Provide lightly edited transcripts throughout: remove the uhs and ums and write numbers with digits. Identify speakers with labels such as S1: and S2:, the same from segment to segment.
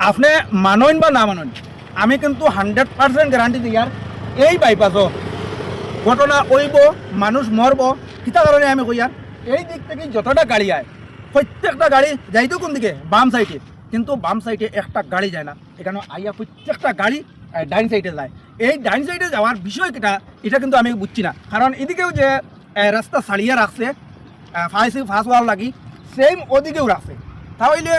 S1: আপনি মানন বা না মানন, আমি কিন্তু 100% গ্যারান্টি দিই আর এই বাইপাসও ঘটনা হইব, মানুষ মরব। কিতা কারণে আমি কই আর এই দিক থেকে যতটা গাড়ি আয়, প্রত্যেকটা গাড়ি যাইতো কোন দিকে, বাম সাইডে, কিন্তু বাম সাইডে একটা গাড়ি যায় না। এখানে আইয়া প্রত্যেকটা গাড়ি ডাইন সাইডে যায়। এই ডাইন সাইডে যাওয়ার বিষয় কিটা এটা কিন্তু আমি বুঝছি না। কারণ এদিকেও যে রাস্তা ছাড়িয়ে রাখছে ফাঁস ওয়াল লাগি, সেম ওদিকেও রাখছে। তাহলে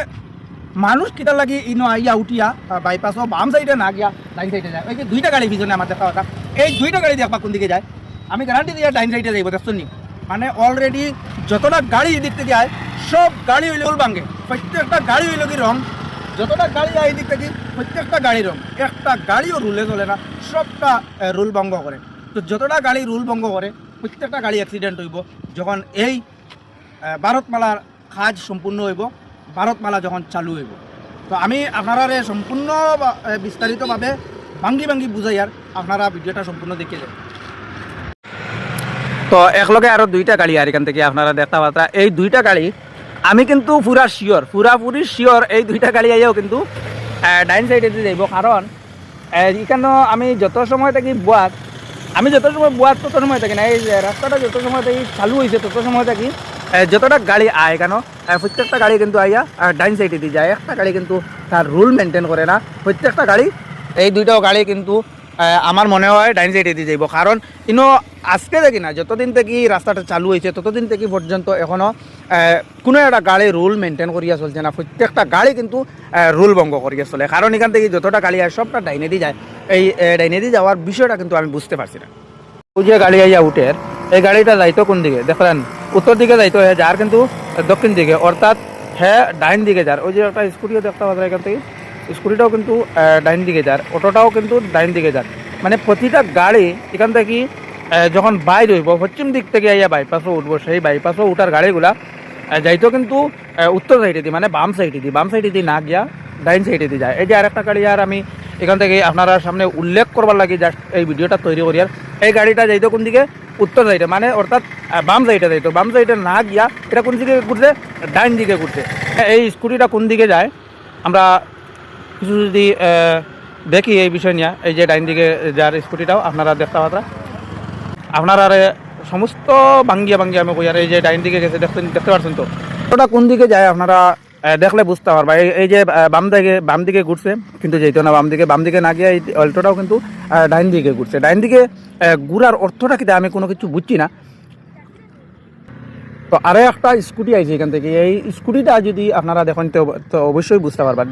S1: মানুষ কিতার লাগি ইনো আইয়া উঠিয়া বাইপাসও বাম সাইডে না গিয়া ডাইন সাইডে যায়। ওই যে দুইটা গাড়ি পিছনে আমার দেখা কথা, এই দুইটা গাড়ি দেখবা কোন দিকে যায়। আমি গ্যারান্টি দিয়ে ডাইন সাইডে যাইব, দেখছেন নি? মানে অলরেডি যতটা গাড়ি এদিক থেকে যায় সব গাড়ি হইলে রুল ভাঙে। প্রত্যেকটা গাড়ি হইল কি রং, যতটা গাড়ি যায় এদিক থেকে প্রত্যেকটা গাড়ি রং, একটা গাড়িও রুলে চলে না, সবটা রুল ভঙ্গ করে। তো যতটা গাড়ি রুল ভঙ্গ করে প্রত্যেকটা গাড়ি অ্যাক্সিডেন্ট হইব যখন এই ভারতমালার কাজ সম্পূর্ণ হইব, ভারতমালা যখন চালু হইব। তো আমি আপনারা সম্পূর্ণ বিস্তারিতভাবে ভাঙ্গি ভাঙ্গি বুঝাই আর আপনারা ভিডিওটা সম্পূর্ণ দেখে যান। তো একলগে আরও দুইটা গাড়ি আর এখান থেকে আপনারা দেখতে পাতা, এই দুইটা গাড়ি আমি কিন্তু পুরা শিওর, পুরাপুরি শিওর এই দুইটা গাড়ি আইয়াও কিন্তু ডাইন সাইডে যাইব। কারণ এখানে আমি যত সময় থাকি বুয়াত, আমি যত সময় বুয়াত তত সময় থাকি না, এই রাস্তাটা যত সময় থাকি চালু হয়েছে তত সময় থাকি যতটা গাড়ি আয় কেন প্রত্যেকটা গাড়ি কিন্তু আইয়া ডাইন সাইডে দিয়ে যায়। একটা গাড়ি কিন্তু তার রুল মেনটেন করে না, প্রত্যেকটা গাড়ি, এই দুইটাও গাড়ি কিন্তু আমার মনে হয় ডাইন সাইডে দিয়ে যাইব। কারণ ইনো আজকে দেখি না, যতদিন থেকে রাস্তাটা চালু হয়েছে ততদিন থেকে পর্যন্ত এখনও কোনো একটা গাড়ি রুল মেনটেন করিয়া চলছে না, প্রত্যেকটা গাড়ি কিন্তু রুল ভঙ্গ করিয়া চলে। কারণ এখান থেকে যতটা গাড়ি আয় সবটা ডাইনে দিয়ে যায়। এই ডাইনে দিয়ে যাওয়ার বিষয়টা কিন্তু আমি বুঝতে পারছি না। ওই যে গাড়ি আইয়া উঠের, এই গাড়িটা যাইতো কোন দিকে দেখলেন, উত্তর দিকে যাইতো, যার কিন্তু দক্ষিণ দিকে, অর্থাৎ হ্যাঁ ডাইন দিকে যার। ওই যে একটা স্কুটিও দেখতে পাওয়া যায় এখান থেকে, স্কুটিটাও কিন্তু ডাইন দিকে যার, অটোটাও কিন্তু ডাইন দিকে যার। মানে প্রতিটা গাড়ি এখান থেকে যখন বাইর হইব পশ্চিম দিক থেকে আইয়া বাইপাসও উঠবো, সেই বাইপাসও উঠার গাড়িগুলা যাইতো কিন্তু উত্তর সাইডে দিয়ে, মানে বাম সাইডে দিয়ে, বাম সাইডে দিয়ে না গিয়া ডাইন সাইডে দিয়ে যায়। এই যে আরেকটা গাড়ি আর আমি এখান থেকে আপনারা সামনে উল্লেখ করবার লাগে জাস্ট এই ভিডিওটা তৈরি করি। আর এই গাড়িটা যাইতো কোন দিকে, উত্তর সাইডে, মানে অর্থাৎ বাম সাইডে যাইতো, বাম সাইডে না গিয়া এটা কোন দিকে ঘুরছে, ডাইন দিকে ঘুরছে। এই স্কুটিটা কোন দিকে যায় আমরা কিছু যদি দেখি এই বিষয় নিয়ে, এই যে ডাইন দিকে যার স্কুটিটাও আপনারা দেখতে পাত্রা, আপনারা সমস্ত ভাঙ্গিয়া ভাঙ্গিয়া আমি কই আর এই যে ডাইন দিকে গেছে দেখতে পাচ্ছেন। তো ওটা কোন দিকে যায় আপনারা দেখলে বুঝতে পারবা। এই যে বাম দিকে ঘুরছে কিন্তু যেত না, বাম দিকে না গিয়ে এই অল্টোটাও কিন্তু ডাইন দিকে ঘুরছে। ডাইন দিকে ঘুরার অর্থটা কি আমি কোনো কিছু বুঝছি না। তো আরও একটা স্কুটি আইছে এখান থেকে, এই স্কুটিটা যদি আপনারা দেখেন তো অবশ্যই বুঝতে পারবা।